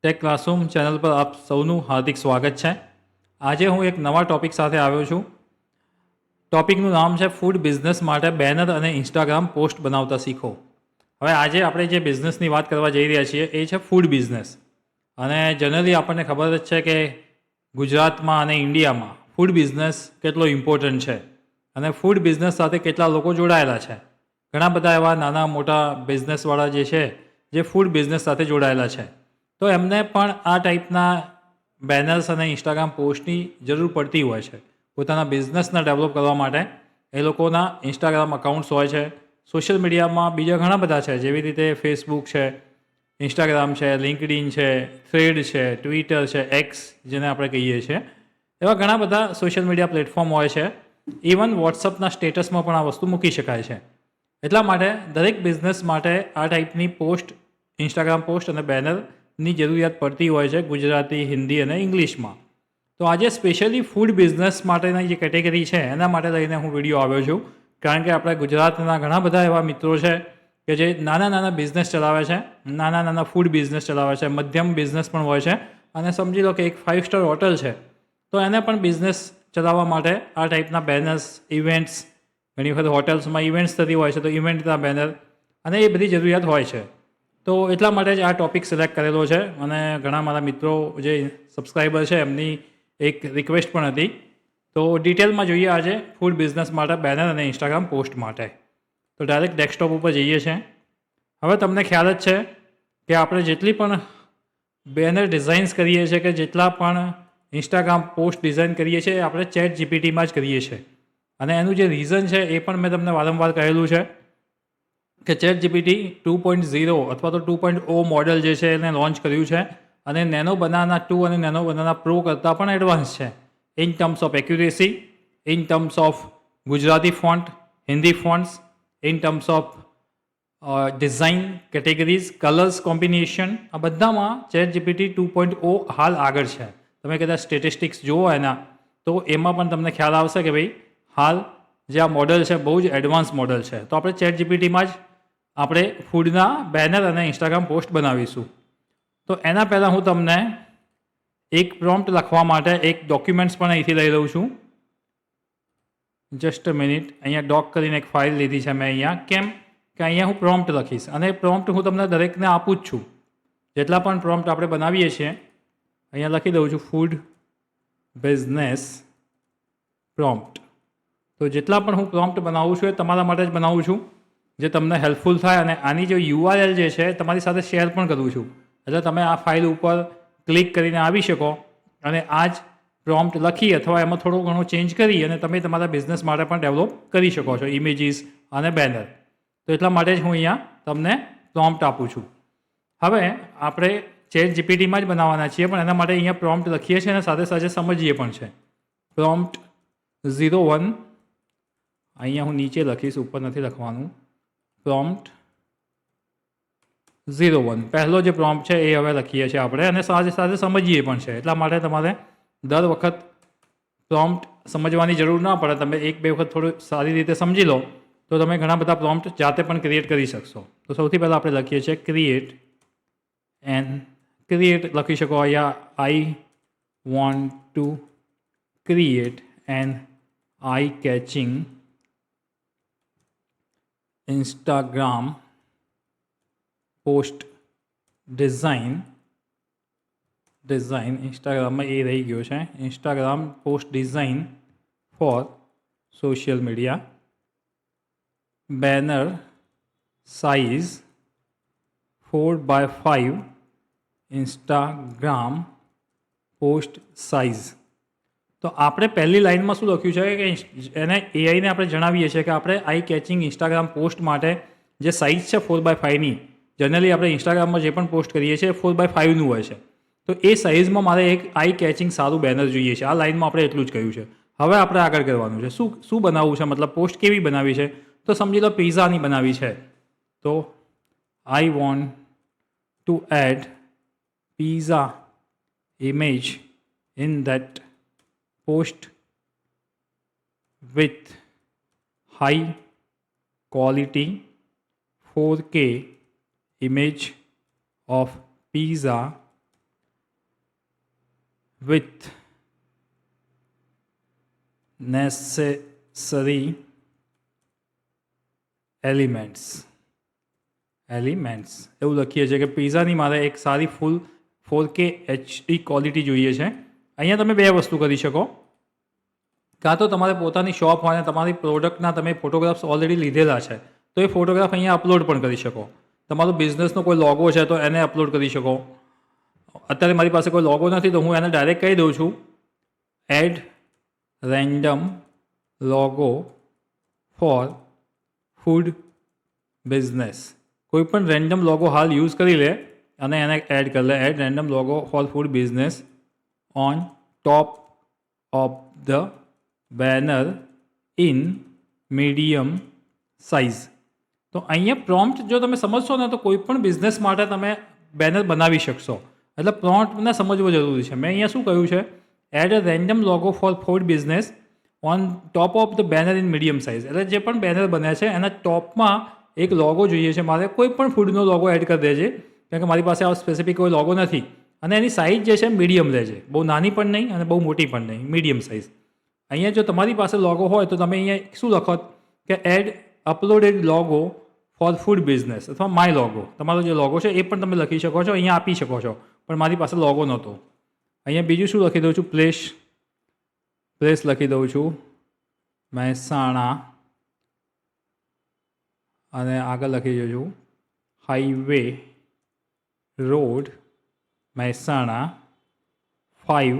Tech classroom channel પર આપ સૌનું હાર્દિક સ્વાગત છે. આજે હું એક નવા ટોપિક સાથે આવ્યો છું. ટોપિકનું નામ છે ફૂડ બિઝનેસ માટે બેનર અને ઇન્સ્ટાગ્રામ પોસ્ટ બનાવતા શીખો. હવે આજે આપણે જે બિઝનેસની વાત કરવા જઈ રહ્યા છીએ એ છે ફૂડ બિઝનેસ. અને જનરલી આપણને ખબર જ છે કે ગુજરાતમાં અને ઇન્ડિયામાં ફૂડ બિઝનેસ કેટલો ઇમ્પોર્ટન્ટ છે અને ફૂડ બિઝનેસ સાથે કેટલા લોકો જોડાયેલા છે. ઘણા બધા એવા નાના મોટા બિઝનેસવાળા જે છે જે ફૂડ બિઝનેસ સાથે જોડાયેલા છે. તો એમને પણ આ ટાઈપના બેનર્સ અને ઇન્સ્ટાગ્રામ પોસ્ટની જરૂર પડતી હોય છે. પોતાના બિઝનેસને ડેવલપ કરવા માટે એ લોકોના ઇન્સ્ટાગ્રામ અકાઉન્ટ્સ હોય છે. સોશિયલ મીડિયામાં બીજા ઘણા બધા છે, જેવી રીતે ફેસબુક છે, ઇન્સ્ટાગ્રામ છે, લિંક્ડઇન છે, થ્રેડ છે, ટ્વિટર છે, એક્સ જેને આપણે કહીએ છીએ. એવા ઘણા બધા સોશિયલ મીડિયા પ્લેટફોર્મ હોય છે. ઇવન વોટ્સઅપના સ્ટેટસમાં પણ આ વસ્તુ મૂકી શકાય છે. એટલા માટે દરેક બિઝનેસ માટે આ ટાઈપની પોસ્ટ, ઇન્સ્ટાગ્રામ પોસ્ટ અને બેનરની જરૂરિયાત પડતી હોય છે ગુજરાતી, હિન્દી અને ઇંગ્લિશમાં. તો આજે સ્પેશિયલી ફૂડ બિઝનેસ માટેની જે કેટેગરી છે એના માટે લઈને હું વિડીયો આવ્યો છું. કારણ કે આપણે ગુજરાતના ઘણા બધા એવા મિત્રો છે કે જે નાના નાના બિઝનેસ ચલાવે છે, નાના નાના ફૂડ બિઝનેસ ચલાવે છે, મધ્યમ બિઝનેસ પણ હોય છે. અને સમજી લો કે એક 5 સ્ટાર હોટલ છે તો એને પણ બિઝનેસ ચલાવવા માટે આ ટાઈપના બેનર્સ, ઇવેન્ટ્સ, ઘણી વખત હોટેલ્સમાં ઇવેન્ટ્સ થતી હોય છે તો ઇવેન્ટના બેનર અને એ બધી જરૂરિયાત હોય છે. તો એટલા માટે જ આ ટૉપિક સિલેક્ટ કરેલો છે અને ઘણા મારા મિત્રો જે સબસ્ક્રાઈબર છે એમની એક રિક્વેસ્ટ પણ હતી. તો ડિટેલમાં જોઈએ આજે ફૂડ બિઝનેસ માટે બેનર અને ઇન્સ્ટાગ્રામ પોસ્ટ માટે. તો ડાયરેક્ટ ડેસ્કટોપ ઉપર જઈએ છીએ. હવે તમને ખ્યાલ જ છે કે આપણે જેટલી પણ બેનર ડિઝાઇન્સ કરીએ છીએ કે જેટલા પણ ઇન્સ્ટાગ્રામ પોસ્ટ ડિઝાઇન કરીએ છીએ આપણે ચેટ જીપીટીમાં જ કરીએ છીએ. અને એનું જે રીઝન છે એ પણ મેં તમને વારંવાર કહેલું છે કે ચેટ જીપીટી 2.0 અથવા તો 2.0 મોડેલ જે છે એને લોન્ચ કર્યું છે અને નેનો બનાના 2 અને નેનો બનાના પ્રો કરતાં પણ એડવાન્સ છે in terms of accuracy, in terms of Gujarati font, Hindi fonts, in terms of design, categories, colours combination, આ બધામાં ચેટ જીપીટી 2.0 હાલ આગળ છે. તમે કદાચ સ્ટેટિસ્ટિક્સ જુઓ એના તો એમાં પણ તમને ખ્યાલ આવશે કે ભાઈ હાલ જે આ મોડલ છે બહુ જ એડવાન્સ મોડલ છે. તો આપણે ચેટ જીપીટીમાં જ આપણે ફૂડના બેનર અને ઇન્સ્ટાગ્રામ પોસ્ટ બનાવીશું. તો એના પહેલાં હું તમને એક પ્રોમ્પ્ટ લખવા માટે એક ડોક્યુમેન્ટ્સ પણ અહીંથી લઈ લઉં છું. Just a minute. અહીંયા ડોક કરીને એક ફાઇલ લીધી છે મેં અહીંયા. કેમ કે અહીંયા હું પ્રોમ્પ્ટ લખીશ અને પ્રોમ્પ્ટ હું તમને દરેકને આપું જ છું. જેટલા પણ પ્રોમ્પ્ટ આપણે બનાવીએ છીએ અહીંયા લખી દઉં છું ફૂડ બિઝનેસ પ્રોમ્પ્ટ. તો જેટલા પણ હું પ્રોમ્પ્ટ બનાવું છું એ તમારા માટે જ બનાવું છું, જે તમને હેલ્પફુલ થાય. અને આની જે યુઆરએલ જે છે તમારી સાથે શેર પણ કરું છું, એટલે તમે આ ફાઇલ ઉપર ક્લિક કરીને આવી શકો અને આ જ પ્રોમ્પ્ટ લખી અથવા એમાં થોડો ઘણો ચેન્જ કરી અને તમે તમારા બિઝનેસ માટે પણ ડેવલપ કરી શકો છો, ઇમેજીસ અને બેનર. તો એટલા માટે જ હું અહીંયા તમને પ્રોમ્પ્ટ આપું છું. હવે આપણે ચેટ જીપીટીમાં જ બનાવવાના છીએ પણ એના માટે અહીંયા પ્રોમ્પ્ટ લખીએ છીએ અને સાથે સાથે સમજીએ પણ છે. પ્રોમ્પ્ટ 01 અહીંયા હું નીચે લખીશ, ઉપર નથી લખવાનું. પ્રોમ્પ્ટ 01 પહેલો જે પ્રોમ્પ્ટ છે એ હવે લખીએ છીએ આપણે અને સાથે સાથે સમજીએ પણ છે. એટલા માટે તમારે દર વખત પ્રોમ્પ્ટ સમજવાની જરૂર ના પડે. તમે એક બે વખત થોડું સારી રીતે સમજી લો તો તમે ઘણા બધા પ્રોમ્પ્ટ જાતે પણ ક્રિએટ કરી શકશો. તો સૌથી પહેલાં આપણે લખીએ છીએ ક્રિએટ લખી શકો અહીંયા I want to create an eye catching Instagram post design ઇન્સ્ટાગ્રામમાં એ રહી ગયો છે, Instagram post design for social media, banner size 4x5 Instagram post size. તો આપણે પહેલી લાઇનમાં શું લખ્યું છે કે એને એઆઈને આપણે જણાવીએ છીએ કે આપણે આઈ કેચિંગ ઇન્સ્ટાગ્રામ પોસ્ટ માટે જે સાઇઝ છે 4x5ની, જનરલી આપણે ઇન્સ્ટાગ્રામમાં જે પણ પોસ્ટ કરીએ છીએ 4x5નું હોય છે. તો એ સાઇઝમાં મારે એક આઈ કેચિંગ સારું બેનર જોઈએ છે. આ લાઇનમાં આપણે એટલું જ કહ્યું છે. હવે આપણે આગળ કરવાનું છે શું બનાવવું છે, મતલબ પોસ્ટ કેવી બનાવી છે. તો સમજી લો પિઝાની બનાવી છે. તો I want to add pizza image in that post with high quality 4K image of pizza with necessary elements એવું લખીએ છીએ કે પિઝાની મારે એક સારી ફૂલ 4K HD ક્વોલિટી જોઈએ છે. અહીંયા તમે બે વસ્તુ કરી શકો. કાં તો તમારે પોતાની શોપ હોય અને તમારી પ્રોડક્ટના તમે ફોટોગ્રાફ્સ ઓલરેડી લીધેલા છે તો એ ફોટોગ્રાફ અહીંયા અપલોડ પણ કરી શકો. તમારો બિઝનેસનો કોઈ લોગો છે તો એને અપલોડ કરી શકો. અત્યારે મારી પાસે કોઈ લોગો નથી તો હું એને ડાયરેક્ટ કહી દઉં છું add random logo for food business. કોઈ પણ રેન્ડમ લોગો હાલ યુઝ કરી લે અને એને એડ કરી લે. Add random logo for food business on top of the banner in medium size. તો અહીંયા પ્રોમ્પ્ટ જો તમે સમજશો ને તો કોઈ પણ બિઝનેસ માટે તમે બેનર બનાવી શકશો. એટલે પ્રોમ્પ્ટને સમજવો જરૂરી છે. મેં અહીંયા શું કહ્યું છે add a random logo for food business on top of the banner in medium size. એટલે જે પણ બેનર બન્યા છે એના ટોપમાં એક લોગો જોઈએ છે મારે. કોઈ પણ ફૂડનો લોગો એડ કરી દેજે કારણ કે મારી પાસે આ સ્પેસિફિક કોઈ લોગો નથી. અને એની સાઇઝ જે છે મીડિયમ રહેશે. બહુ નાની પણ નહીં અને બહુ મોટી પણ નહીં, મીડિયમ સાઇઝ. અહીંયા જો તમારી પાસે લોગો હોય તો તમે અહીંયા શું લખો કે add uploaded logo for food business અથવા માય લોગો. તમારો જે લોગો છે એ પણ તમે લખી શકો છો, અહીંયા આપી શકો છો. પણ મારી પાસે લોગો નહોતો. અહીંયા બીજું શું લખી દઉં છું પ્લેસ લખી દઉં છું મહેસાણા અને આગળ લખી દઉં છું highway road Mehsana 5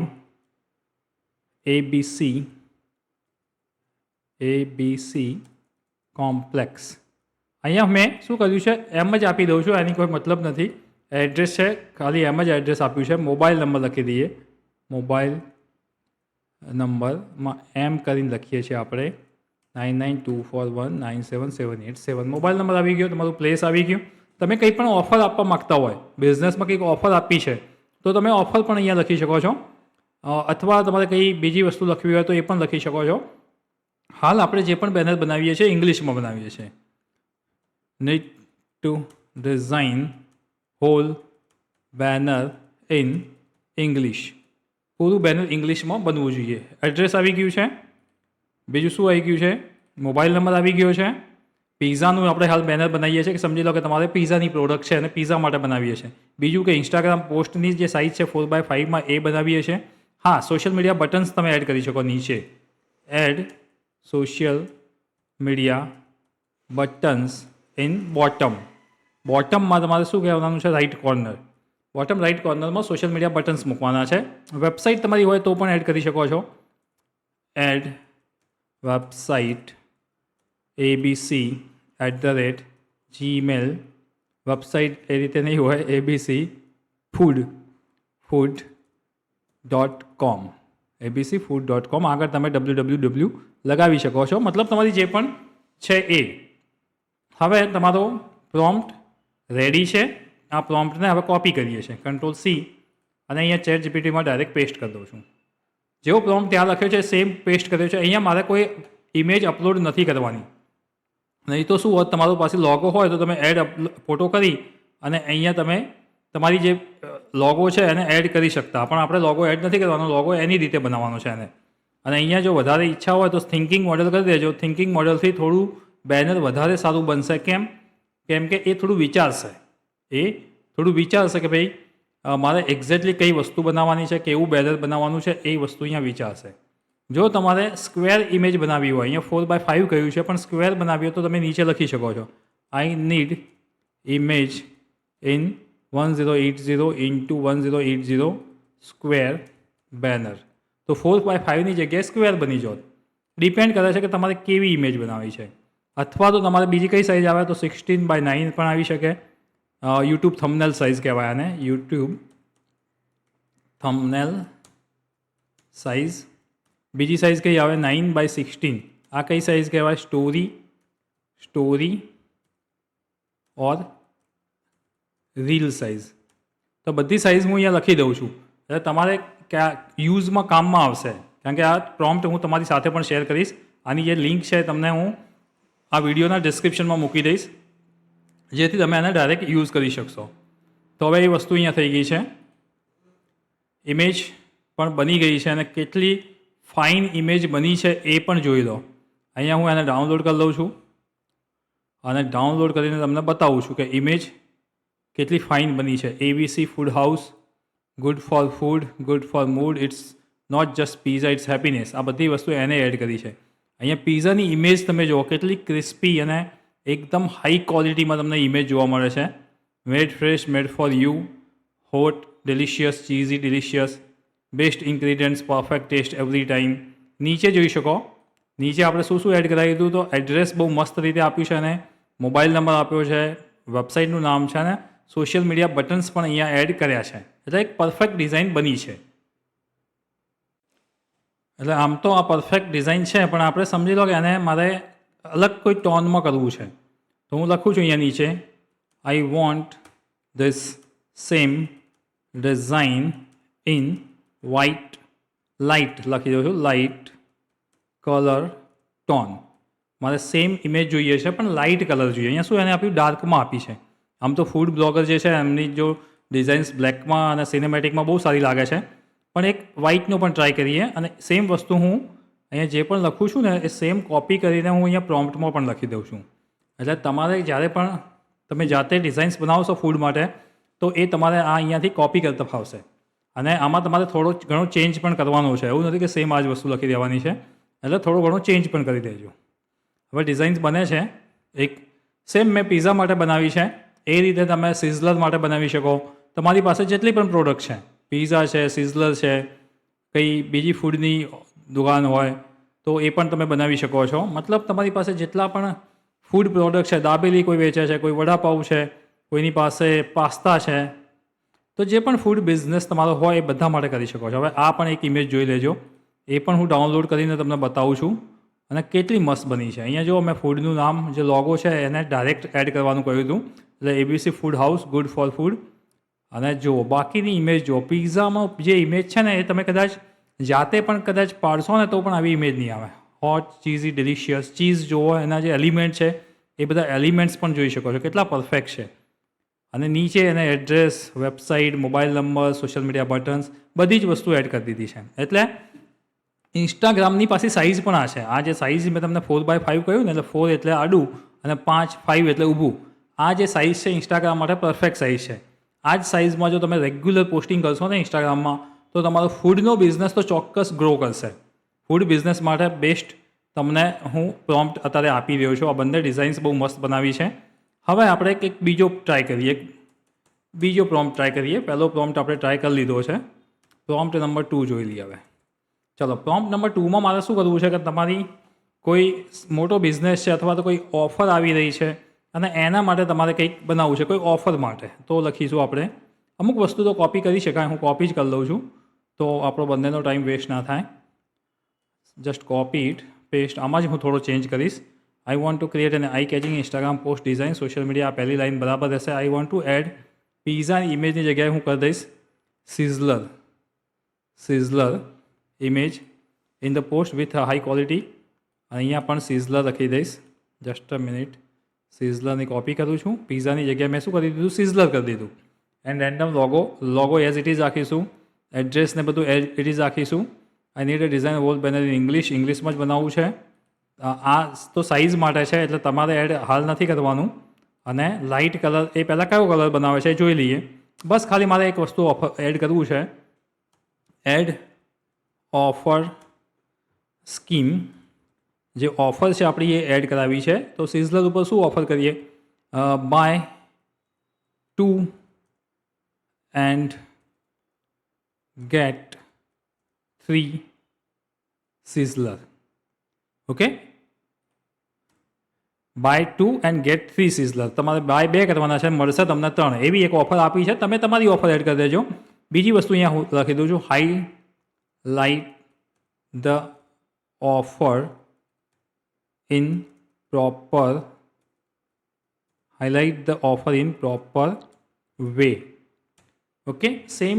ABC complex. અહીંયા મેં શું કર્યું છે એમ જ આપી દઉં છું, એની કોઈ મતલબ નથી. એડ્રેસ છે ખાલી એમ જ એડ્રેસ આપ્યું છે. મોબાઈલ નંબર લખી દઈએ. મોબાઈલ નંબરમાં એમ કરીને લખીએ છીએ આપણે 9924197787. મોબાઈલ નંબર આવી ગયો, તમારું પ્લેસ આવી ગયું. તમે કંઈ પણ ઓફર આપવા માગતા હોય, બિઝનેસમાં કંઈક ઓફર આપી છે તો તમે ઓફર પણ અહીંયા લખી શકો છો. અથવા તમારે કંઈ બીજી વસ્તુ લખવી હોય તો એ પણ લખી શકો છો. હાલ આપણે જે પણ બેનર બનાવીએ છીએ ઇંગ્લિશમાં બનાવીએ છીએ. Need to design whole banner in English. પૂરું બેનર ઇંગ્લિશમાં બનવું જોઈએ. એડ્રેસ આવી ગયું છે. બીજું શું આવી ગયું છે? મોબાઈલ નંબર આવી ગયો છે. પિઝાનું આપણે હાલ બેનર બનાવીએ છીએ કે સમજી લો કે તમારે પિઝાની પ્રોડક્ટ છે અને પિઝા માટે બનાવીએ છીએ. બીજું કે ઇન્સ્ટાગ્રામ પોસ્ટની જે સાઇઝ છે 4x5માં એ બનાવીએ છીએ. હા, સોશિયલ મીડિયા બટન્સ તમે એડ કરી શકો નીચે. Add social media buttons in બોટમમાં તમારે શું કહેવાનું છે રાઇટ કોર્નર. બોટમ રાઇટ કોર્નરમાં સોશિયલ મીડિયા બટન્સ મૂકવાના છે. વેબસાઇટ તમારી હોય તો પણ એડ કરી શકો છો. Add website abc@gmail. વેબસાઇટ એ રીતે નહીં હોય, abc food.com. abcfood.com આગળ તમે www લગાવી શકો છો. મતલબ તમારી જે પણ છે એ. હવે તમારો પ્રોમ્પ્ટ રેડી છે. આ પ્રોમ્પ્ટને હવે કોપી કરીએ છીએ. Ctrl+C અને અહીંયા ChatGPTમાં ડાયરેક્ટ પેસ્ટ કરી દઉં છું. જેવો પ્રોમ્પ્ટ ત્યાં લખ્યો છે સેમ પેસ્ટ કર્યો છે. અહીંયા મારે કોઈ ઇમેજ અપલોડ નથી કરવાની. નહીં તો શું હોત, તમારો પાસે લોગો હોય તો તમે એડ ફોટો કરી અને અહીંયા તમે તમારી જે લોગો છે એને એડ કરી શકતા. પણ આપણે લોગો એડ નથી કરવાનો, લોગો એની રીતે બનાવવાનો છે એને. અને અહીંયા જો વધારે ઈચ્છા હોય તો થિંકિંગ મોડેલ કરી દેજો. થિંકિંગ મોડેલથી થોડું બેનર વધારે સારું બનશે. કેમ કે એ થોડું વિચારશે. કે ભાઈ મારે એક્ઝેક્ટલી કઈ વસ્તુ બનાવવાની છે, કેવું બેનર બનાવવાનું છે, એ વસ્તુ અહીંયા વિચારશે. જો તમારે સ્ક્વેર ઇમેજ બનાવવી હોય, અહીંયા 4x5 કહ્યું છે પણ સ્ક્વેર બનાવી હોય તો તમે નીચે લખી શકો છો I need image in 1080x1080 square banner. તો 4x5ની જગ્યાએ સ્ક્વેર બની જાત. ડિપેન્ડ કરે છે કે તમારે કેવી ઇમેજ બનાવવી છે. અથવા તો તમારે બીજી કઈ સાઇઝ આવે તો 16x9 પણ આવી શકે. યુટ્યુબ થંબનેલ સાઇઝ કહેવાય આને. YouTube thumbnail size. બીજી સાઇઝ કઈ આવે 9x16. આ કઈ સાઇઝ કહેવાય? સ્ટોરી ઓર રીલ સાઇઝ. તો બધી સાઇઝ હું અહીંયા લખી દઉં છું. એટલે તમારે યુઝમાં કામમાં આવશે. કારણ કે આ પ્રોમ્પ્ટ હું તમારી સાથે પણ શેર કરીશ. આની જે લિંક છે તમને હું આ વિડીયોના ડિસ્ક્રિપ્શનમાં મૂકી દઈશ, જેથી તમે આને ડાયરેક્ટ યુઝ કરી શકશો. તો હવે એ વસ્તુ અહીંયા થઈ ગઈ છે. ઇમેજ પણ બની ગઈ છે અને કેટલી ફાઇન ઇમેજ બની છે એ પણ જોઈ લો. અહીંયા હું એને ડાઉનલોડ કરી લઉં છું અને ડાઉનલોડ કરીને તમને બતાવું છું કે ઇમેજ કેટલી ફાઇન બની છે. ABC food house, good for food, good for mood, it's not just pizza, it's happiness. આ બધી વસ્તુ એને એડ કરી છે. અહીંયા પીઝાની ઇમેજ તમે જુઓ કેટલી ક્રિસ્પી અને એકદમ હાઈ ક્વોલિટીમાં તમને ઇમેજ જોવા મળે છે. Made fresh, made for you, hot, delicious, cheesy, delicious, best ingredients, perfect taste every time. નીચે જોઈ શકો, નીચે આપણે શું શું એડ કરાવી દીધું. તો એડ્રેસ બહુ મસ્ત રીતે આપ્યું છે અને મોબાઈલ નંબર આપ્યો છે, વેબસાઇટનું નામ છે અને સોશિયલ મીડિયા બટન્સ પણ અહીંયા એડ કર્યા છે. એટલે એક પરફેક્ટ ડિઝાઇન બની છે. એટલે આમ તો આ પરફેક્ટ ડિઝાઇન છે, પણ આપણે સમજી લો કે એને મારે અલગ કોઈ ટોનમાં કરવું છે. તો હું લખું છું અહીંયા નીચે, I want this same design in white light, લખી દઉં છું, લાઇટ કલર ટોન. મારે સેમ ઇમેજ જોઈએ છે પણ લાઇટ કલર જોઈએ. અહીંયા શું એને આપ્યું, ડાર્કમાં આપી છે. આમ તો ફૂડ બ્લોગર જે છે એમની જો ડિઝાઇન્સ બ્લેકમાં અને સિનેમેટિકમાં બહુ સારી લાગે છે, પણ એક વ્હાઇટનો પણ ટ્રાય કરીએ. અને સેમ વસ્તુ હું અહીંયા જે પણ લખું છું ને એ સેમ કોપી કરીને હું અહીંયા પ્રોમ્પ્ટમાં પણ લખી દઉં છું. એટલે તમારે જ્યારે પણ તમે જાતે ડિઝાઇન્સ બનાવશો ફૂડ માટે તો એ તમારે આ અહીંયાથી કોપી કરતા ફાવશે. અને આમાં તમારે થોડો ઘણો ચેન્જ પણ કરવાનો છે. એવું નથી કે સેમ આ જ વસ્તુ લખી દેવાની છે. એટલે થોડો ઘણો ચેન્જ પણ કરી દેજો. હવે ડિઝાઇન્સ બને છે. એક સેમ મેં પિઝા માટે બનાવી છે એ રીતે તમે સિઝલર માટે બનાવી શકો. તમારી પાસે જેટલી પણ પ્રોડક્ટ છે, પિઝા છે, સિઝલર છે, કંઈ બીજી ફૂડની દુકાન હોય તો એ પણ તમે બનાવી શકો છો. મતલબ તમારી પાસે જેટલા પણ ફૂડ પ્રોડક્ટ છે, દાબેલી કોઈ વેચે છે, કોઈ વડાપાઉં છે, કોઈની પાસે પાસ્તા છે, તો જે પણ ફૂડ બિઝનેસ તમારો હોય એ બધા માટે કરી શકો છો. હવે આ પણ એક ઇમેજ જોઈ લેજો. એ પણ હું ડાઉનલોડ કરીને તમને બતાવું છું અને કેટલી મસ્ત બની છે. અહીંયા જો મેં ફૂડનું નામ જે લોગો છે એને ડાયરેક્ટ એડ કરવાનું કહ્યું હતું. એટલે ABC food house, good for food. અને જુઓ બાકીની ઇમેજ જુઓ. પિઝામાં જે ઇમેજ છે ને એ તમે કદાચ જાતે પણ કદાચ પાડશો ને તો પણ આવી ઇમેજ નહીં આવે. હોટ, ચીઝી, ડિલિશિયસ, ચીઝ જુઓ, એના જે એલિમેન્ટ છે એ બધા એલિમેન્ટ્સ પણ જોઈ શકો છો કેટલા પરફેક્ટ છે. અને નીચે એને address, website, mobile number, social media buttons બધી જ વસ્તુ એડ કરી દીધી છે. એટલે ઇન્સ્ટાગ્રામની પાસે સાઇઝ પણ આ છે. આ જે સાઇઝ મેં તમને 4x5 કહ્યું ને, એટલે 4 એટલે આડું અને 5 એટલે ઊભું. આ જે સાઇઝ છે ઇન્સ્ટાગ્રામ માટે પરફેક્ટ સાઇઝ છે. આ જ સાઇઝમાં જો તમે રેગ્યુલર પોસ્ટિંગ કરશો ને ઇન્સ્ટાગ્રામમાં તો તમારો ફૂડનો બિઝનેસ તો ચોક્કસ ગ્રો કરશે. ફૂડ બિઝનેસ માટે બેસ્ટ તમને હું પ્રોમ્પ્ટ અત્યારે આપી રહ્યો છું. આ બંને ડિઝાઇન્સ બહુ મસ્ત બનાવી છે. હવે આપણે કંઈક બીજો ટ્રાય કરીએ. બીજો પ્રોમ્પ્ટ ટ્રાય કરીએ. પહેલો પ્રોમ્પ્ટ આપણે ટ્રાય કરી લીધો છે. પ્રોમ્પ્ટ નંબર 2 જોઈ લઈએ હવે. ચલો, પ્રોમ્પ્ટ નંબર 2માં મારે શું કરવું છે કે તમારી કોઈ મોટો બિઝનેસ છે અથવા તો કોઈ ઓફર આવી રહી છે અને એના માટે તમારે કંઈક બનાવવું છે, કોઈ ઓફર માટે. તો લખીશું આપણે, અમુક વસ્તુ તો કોપી કરી શકાય, હું કોપી જ કરી લઉં છું તો આપણો બંનેનો ટાઈમ વેસ્ટ ના થાય. Just copy it, paste. આમાં જ હું થોડો ચેન્જ કરીશ. I want to create an eye catching Instagram post design social media. આ પહેલી લાઈન બરાબર રહેશે. આઈ વોન્ટ ટુ એડ પિઝાની ઇમેજની જગ્યાએ હું કરી દઈશ sizzler image in the post with high quality. અહીંયા પણ સિઝલર લખી દઈશ. જસ્ટ અ મિનિટ, સિઝલરની કોપી કરું છું. પિઝાની જગ્યાએ મેં શું કરી દીધું, સિઝલર કરી દીધું. And random logo as it is રાખીશું. એડ્રેસને બધું એઝ ઇટ ઇઝ રાખીશું. I need a design wall banner in ઇંગ્લિશમાં જ બનાવવું છે. આ તો સાઇઝ માટે છે એટલે તમારે એડ હાલ નથી કરવાનું. અને લાઇટ કલર એ પહેલાં કયો કલર બનાવે છે એ જોઈ લઈએ. બસ ખાલી મારે એક વસ્તુ એડ કરવું છે. Add offer scheme. જે ઓફર છે આપણી એ એડ કરાવી છે. તો સિઝલર ઉપર શું ઓફર કરીએ, buy 2 and get 3 sizzler. Okay, buy 2 and get 3 sizzler. તમારે બાય 2 કરવાના છે, મળશે તમને 3. એવી એક ઓફર આપી છે. તમે તમારી ઓફર એડ કરી દેજો. બીજી વસ્તુ અહીંયા હું લખી દઉં છું, highlight the offer in proper way. Okay, same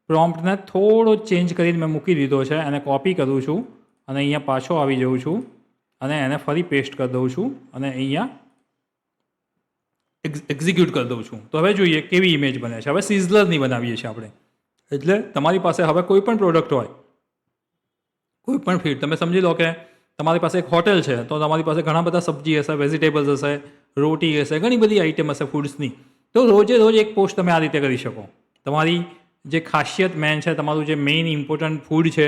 પ્રોમ્પ્ટને થોડો ચેન્જ કરીને મેં મૂકી દીધો છે. એને કોપી કરું છું અને અહીંયા પાછો આવી જાઉં છું અને એને ફરી પેસ્ટ કરી દઉં છું અને અહીંયા એક્ઝિક્યુટ કરી દઉં છું. તો હવે જોઈએ કેવી ઇમેજ બને છે. હવે સિઝલરની બનાવીએ છીએ આપણે. એટલે તમારી પાસે હવે કોઈ પણ પ્રોડક્ટ હોય, કોઈ પણ ફીડ, તમે સમજી લો કે તમારી પાસે એક હોટેલ છે તો તમારી પાસે ઘણા બધા સબ્જી હશે, વેજીટેબલ્સ હશે, રોટી હશે, ઘણી બધી આઈટમ હશે ફૂડ્સની. તો રોજે રોજ એક પોસ્ટ તમે આ રીતે કરી શકો. તમારી જે ખાસિયત મેન છે, તમારું જે મેઇન ઇમ્પોર્ટન્ટ ફૂડ છે,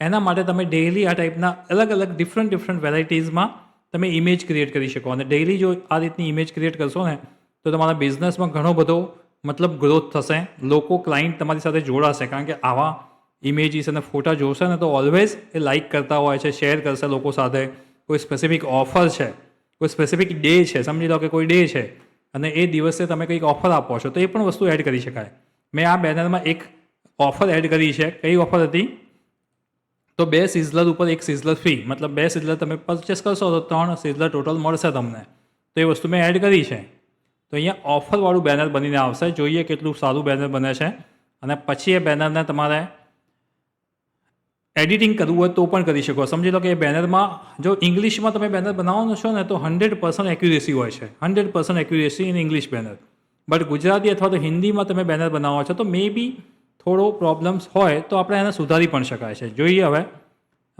એના માટે તમે ડેઇલી આ ટાઈપના અલગ અલગ ડિફરન્ટ વેરાયટીઝમાં તમે ઇમેજ ક્રિએટ કરી શકો. અને ડેઇલી જો આ રીતની ઇમેજ ક્રિએટ કરશો ને તો તમારા બિઝનેસમાં ઘણો બધો મતલબ ગ્રોથ થશે. લોકો ક્લાયન્ટ તમારી સાથે જોડાશે, કારણ કે આવા ઇમેજીસ અને ફોટા જોશે ને તો ઓલવેઝ એ લાઇક કરતા હોય છે, શેર કરશે લોકો સાથે. કોઈ સ્પેસિફિક ઓફર છે, કોઈ સ્પેસિફિક ડે છે, સમજી લો કે કોઈ ડે છે અને એ દિવસે તમે કંઈક ઓફર આપો છો તો એ પણ વસ્તુ એડ કરી શકાય. મેં આ બેનરમાં એક ઓફર એડ કરી છે. કઈ ઓફર હતી? તો 2 સિઝલર ઉપર 1 સિઝલર ફ્રી, મતલબ 2 સિઝલર તમે પરચેસ કરશો તો 3 સિઝલર ટોટલ મળશે તમને. તો એ વસ્તુ મેં એડ કરી છે. તો અહીંયા ઓફરવાળું બેનર બનીને આવશે. જોઈએ કેટલું સારું બેનર બને છે. અને પછી એ બેનરને તમારે એડિટિંગ કરવું હોય તો પણ કરી શકો. સમજી લો કે એ બેનરમાં જો ઇંગ્લિશમાં તમે બેનર બનાવવાનો છો ને તો 100% એક્યુરેસી હોય છે, 100% accuracy in English banner. But Gujarati અથવા તો હિન્દીમાં તમે બેનર બનાવો છો તો મે બી થોડો પ્રોબ્લેમ્સ હોય તો આપણે એને સુધારી પણ શકાય છે. જોઈએ હવે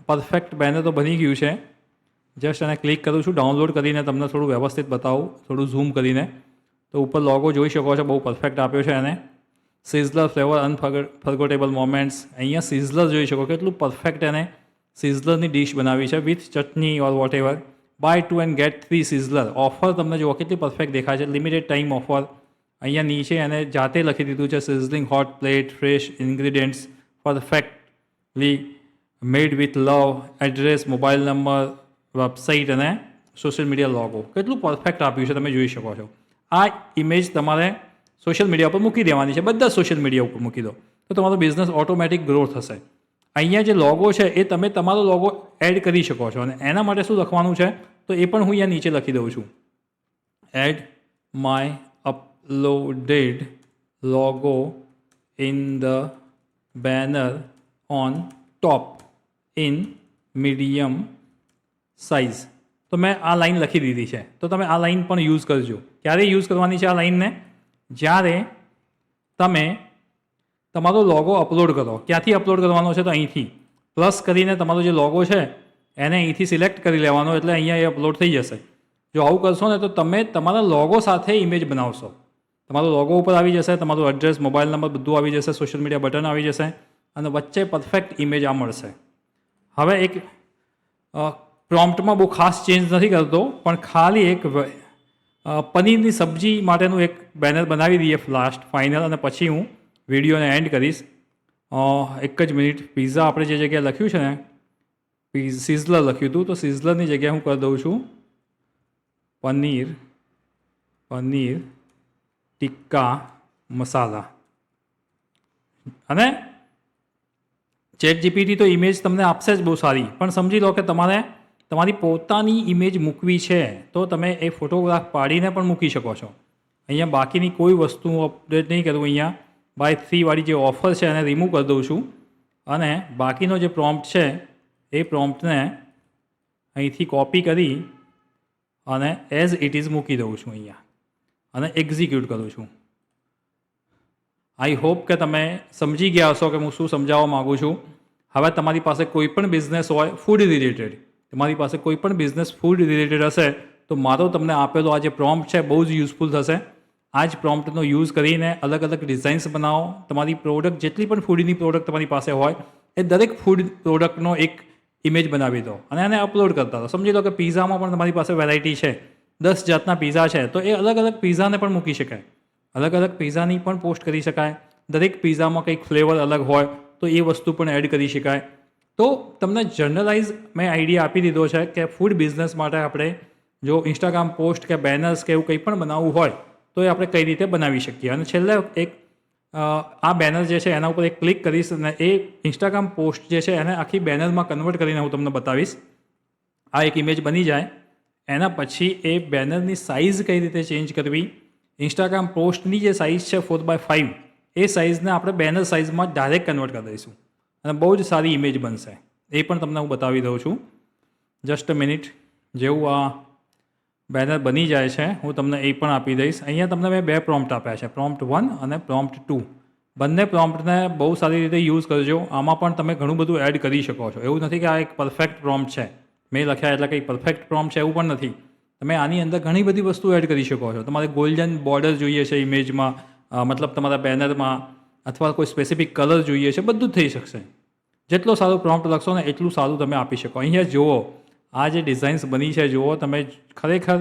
પરફેક્ટ બેનર તો બની ગયું છે. જસ્ટ એને ક્લિક કરું છું ડાઉનલોડ કરીને, તમને થોડું વ્યવસ્થિત બતાવું, થોડું ઝૂમ કરીને. તો ઉપર લોગો જોઈ શકો છો, બહુ પરફેક્ટ આપ્યો છે એને. સિઝલર ફ્લેવર અનફર્ગોટેબલ મોમેન્ટ્સ, અહીંયા સિઝલર જોઈ શકો કેટલું પરફેક્ટ એને સિઝલરની ડિશ બનાવી છે with chutney or whatever. Buy 2 and get 3 sizzler offer તમને જુઓ કેટલી પરફેક્ટ દેખાય છે. Limited time offer. અહીંયા નીચે એને જાતે લખી દીધું છે sizzling hot plate, fresh ingredients, perfectly made with love, address, mobile number, website અને સોશિયલ મીડિયા લોગો. કેટલું પરફેક્ટ આપ્યું છે તમે જોઈ શકો છો. આ ઇમેજ તમારે સોશિયલ મીડિયા પર મૂકી દેવાની છે, બધા સોશિયલ મીડિયા ઉપર મૂકી દો તો તમારો બિઝનેસ ઓટોમેટિક ગ્રો થશે. અહીંયા જે લોગો છે એ તમે તમારો લોગો એડ કરી શકો છો. અને એના માટે શું લખવાનું છે તો એ પણ હું અહીંયા નીચે લખી દઉં છું. Add my uploaded logo in the banner on top in medium size. તો મેં આ લાઈન લખી દીધી છે. તો તમે આ લાઈન પણ યુઝ કરજો. ક્યારે યુઝ કરવાની છે આ લાઈનને? જ્યારે તમે તમારો લોગો અપલોડ કરો. ક્યાંથી અપલોડ કરવાનો છે? તો અહીંથી પ્લસ કરીને તમારો જે લોગો છે એને અહીંથી સિલેક્ટ કરી લેવાનો, એટલે અહીંયા એ અપલોડ થઈ જશે. જો આવું કરશો ને તો તમે તમારા લોગો સાથે ઇમેજ બનાવશો. તમારો લોગો ઉપર આવી જશે, તમારું એડ્રેસ, મોબાઈલ નંબર બધું આવી જશે, સોશિયલ મીડિયા બટન આવી જશે અને વચ્ચે પરફેક્ટ ઇમેજ આ મળશે. હવે એક પ્રોમ્પ્ટમાં બહુ ખાસ ચેન્જ નથી કરતો, પણ ખાલી એક પનીરની સબ્જી માટેનું એક બેનર બનાવી દઈએ લાસ્ટ ફાઇનલ, અને પછી હું વિડીયોને એન્ડ કરીશ. એક જ મિનિટ. પિઝા આપણે જે જગ્યાએ લખ્યું છે ને સિઝલર લખ્યું હતું, તો સિઝલરની જગ્યાએ હું કરી દઉં છું પનીર ટિક્કા મસાલા. અને ChatGPT તો ઇમેજ તમને આપશે જ બહુ સારી, પણ સમજી લો કે તમારે તમારી પોતાની ઇમેજ મૂકવી છે તો તમે એ ફોટોગ્રાફ પાડીને પણ મૂકી શકો છો. અહીંયા બાકીની કોઈ વસ્તુ અપડેટ નહીં કરું. અહીંયા બાય 3 વાળી જે ઓફર છે એને રિમૂવ કરી દઉં છું અને બાકીનો જે પ્રોમ્પ્ટ છે એ પ્રોમ્પ્ટને અહીંથી કોપી કરી અને એઝ ઇટ ઇઝ મૂકી દઉં છું અહીંયા અને એક્ઝિક્યુટ કરું છું. આઈ હોપ કે તમે સમજી ગયા હશો કે હું શું સમજાવવા માગું છું. હવે તમારી પાસે કોઈ પણ બિઝનેસ હોય ફૂડ રિલેટેડ, તમારી પાસે કોઈ પણ બિઝનેસ ફૂડ રિલેટેડ હશે તો મારો તમને આપેલો આ જે પ્રોમ્પ્ટ છે બહુ જ યુઝફુલ થશે. આ જ પ્રોમ્પ્ટનો યુઝ કરીને અલગ અલગ ડિઝાઇન્સ બનાવો. તમારી પ્રોડક્ટ જેટલી પણ ફૂડની પ્રોડક્ટ તમારી પાસે હોય એ દરેક ફૂડ પ્રોડક્ટનો એક ઇમેજ બનાવી દો અને એને અપલોડ કરતા રહો. સમજી લો કે પિઝામાં પણ તમારી પાસે વેરાયટી છે, 10 જાતના પિઝા છે, તો એ અલગ અલગ પિઝાને પણ મૂકી શકાય, અલગ અલગ પિઝાની પણ પોસ્ટ કરી શકાય. દરેક પિઝામાં કંઈક ફ્લેવર અલગ હોય તો એ વસ્તુ પણ એડ કરી શકાય. તો તમને જનરલાઇઝ મેં આઈડિયા આપી દીધો છે કે ફૂડ બિઝનેસ માટે આપણે જો ઇન્સ્ટાગ્રામ પોસ્ટ કે બેનર્સ કે એવું કંઈ પણ બનાવવું હોય તો એ આપણે કઈ રીતે બનાવી શકીએ. અને છેલ્લે એક આ બેનર જે છે એના ઉપર એક ક્લિક કરીશ અને એ ઇન્સ્ટાગ્રામ પોસ્ટ જે છે એને આખી બેનરમાં કન્વર્ટ કરીને હું તમને બતાવીશ. આ એક ઇમેજ બની જાય એના પછી એ બેનરની સાઇઝ કઈ રીતે ચેન્જ કરવી. ઇન્સ્ટાગ્રામ પોસ્ટની જે સાઇઝ છે 4x5 એ સાઇઝને આપણે બેનર સાઇઝમાં ડાયરેક્ટ કન્વર્ટ કરી દઈશું અને બહુ જ સારી ઇમેજ બનશે. એ પણ તમને હું બતાવી દઉં છું. Just a minute. જેવું આ બેનર બની જાય છે હું તમને એ પણ આપી દઈશ. અહીંયા તમને મેં 2 પ્રોમ્પ્ટ આપ્યા છે, પ્રોમ્પ્ટ 1 અને પ્રોમ્પ્ટ 2. બંને પ્રોમ્પ્ટને બહુ સારી રીતે યુઝ કરજો. આમાં પણ તમે ઘણું બધું એડ કરી શકો છો. એવું નથી કે આ એક પરફેક્ટ પ્રોમ્પ્ટ છે, મેં લખ્યા એટલે કંઈ પરફેક્ટ પ્રોમ્પ્ટ છે એવું પણ નથી. તમે આની અંદર ઘણી બધી વસ્તુ એડ કરી શકો છો. તમારે ગોલ્ડન બોર્ડર જોઈએ છે ઇમેજમાં, મતલબ તમારા બેનરમાં, અથવા કોઈ સ્પેસિફિક કલર જોઈએ છે, બધું જ થઈ શકશે. જેટલો સારો પ્રોમ્પ્ટ લખશો ને એટલું સારું તમે આપી શકો. અહીંયા જુઓ આ જે ડિઝાઇન્સ બની છે, જુઓ તમે, ખરેખર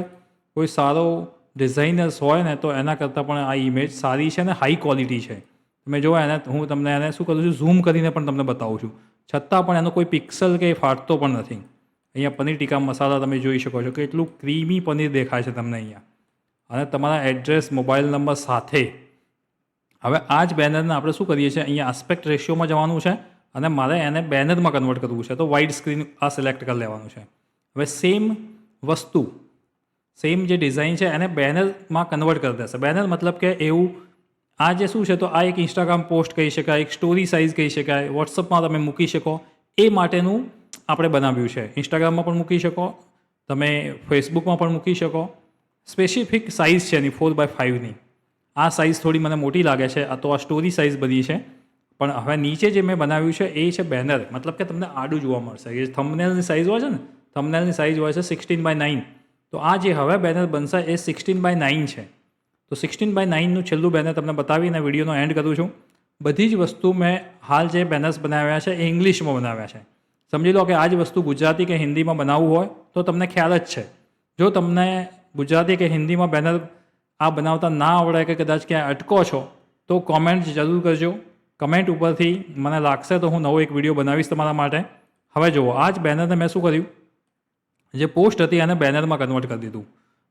કોઈ સારો ડિઝાઇનર્સ હોય ને તો એના કરતાં પણ આ ઇમેજ સારી છે ને હાઈ ક્વોલિટી છે. તમે જુઓ એને, હું તમને એને શું કરું છું, ઝૂમ કરીને પણ તમને બતાવું છું, છતાં પણ એનો કોઈ પિક્સલ કે ફાટતો પણ નથી. અહીંયા પનીર ટીકા મસાલા તમે જોઈ શકો છો કે એટલું ક્રીમી પનીર દેખાય છે તમને અહીંયા, અને તમારા એડ્રેસ, મોબાઈલ નંબર સાથે. હવે આ જ બેનરને આપણે શું કરીએ છીએ, અહીંયા આસ્પેક્ટ રેશિયોમાં જવાનું છે અને મારે એને બેનરમાં કન્વર્ટ કરવું છે. તો વાઇડ સ્ક્રીન આ સિલેક્ટ કરી લેવાનું છે. હવે સેમ વસ્તુ, સેમ જે ડિઝાઇન છે એને બેનરમાં કન્વર્ટ કરી દેશે. બેનર મતલબ કે એવું, આ જે શું છે, તો આ એક ઇન્સ્ટાગ્રામ પોસ્ટ કહી શકાય, એક સ્ટોરી સાઇઝ કહી શકાય, વોટ્સઅપમાં તમે મૂકી શકો એ માટેનું આપણે બનાવ્યું છે. ઇન્સ્ટાગ્રામમાં પણ મૂકી શકો, તમે ફેસબુકમાં પણ મૂકી શકો. સ્પેસિફિક સાઇઝ છે એની 4x5ની. આ સાઇઝ થોડી મને મોટી લાગે છે, આ તો આ સ્ટોરી સાઇઝ બધી છે. પણ હવે નીચે જે મેં બનાવ્યું છે એ છે બેનર, મતલબ કે તમને આડું જોવા મળશે. એ થંબનેલની સાઇઝ હોય છે ને, થંબનેલની સાઇઝ હોય છે 16x9. તો આ જે હવે બેનર બનશે એ 16x9 છે. તો 16x9નું છેલ્લું બેનર તમને બતાવીને વિડીયોનો એન્ડ કરું છું. બધી જ વસ્તુ મેં હાલ જે બેનર્સ બનાવ્યા છે એ ઇંગ્લિશમાં બનાવ્યા છે. સમજી લો કે આ જ વસ્તુ ગુજરાતી કે હિન્દીમાં બનાવવું હોય તો તમને ખ્યાલ જ છે. જો તમને ગુજરાતી કે હિન્દીમાં બેનર આ બનાવતા ના આવડે કે કદાચ ક્યાંય અટકો છો તો કોમેન્ટ જરૂર કરજો. કમેન્ટ ઉપરથી મને લાગશે તો હું નવો એક વિડીયો બનાવીશ તમારા માટે. હવે જુઓ, આ જ બેનરને મેં શું કર્યું, જે પોસ્ટ હતી એને બેનરમાં કન્વર્ટ કરી દીધું.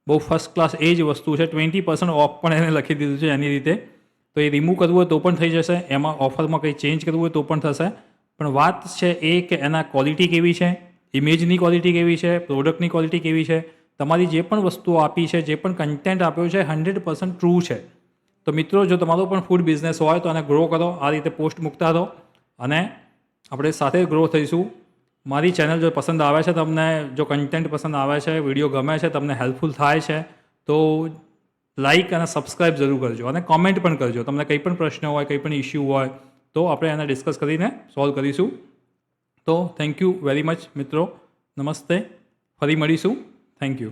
બહુ ફર્સ્ટ ક્લાસ એ જ વસ્તુ છે. 20% ઓફ પણ એને લખી દીધું છે એની રીતે. તો એ રિમૂવ કરવું હોય તો પણ થઈ જશે, એમાં ઓફરમાં કંઈ ચેન્જ કરવું હોય તો પણ થશે. પણ વાત છે એ કે એના ક્વોલિટી કેવી છે, ઇમેજની ક્વોલિટી કેવી છે, પ્રોડક્ટની ક્વોલિટી કેવી છે, તમારી જે પણ વસ્તુઓ આપી છે, જે પણ કન્ટેન્ટ આપ્યો છે 100% ટ્રુ છે. તો મિત્રો, જો તમારો પણ ફૂડ બિઝનેસ હોય તો એને ગ્રો કરો, આ રીતે પોસ્ટ મૂકતા રહો અને આપણે સાથે ગ્રો થઈશું. મારી ચેનલ જો પસંદ આવે છે તમને, જો કન્ટેન્ટ પસંદ આવે છે, વિડીયો ગમે છે, તમને હેલ્પફુલ થાય છે તો લાઇક અને સબસ્ક્રાઈબ જરૂર કરજો અને કોમેન્ટ પણ કરજો. તમને કંઈ પણ પ્રશ્ન હોય, કંઈ પણ ઇશ્યુ હોય તો આપણે એને ડિસ્કસ કરીને સોલ્વ કરીશું. તો થેન્ક યુ વેરી મચ મિત્રો. નમસ્તે, ફરી મળીશું. Thank you.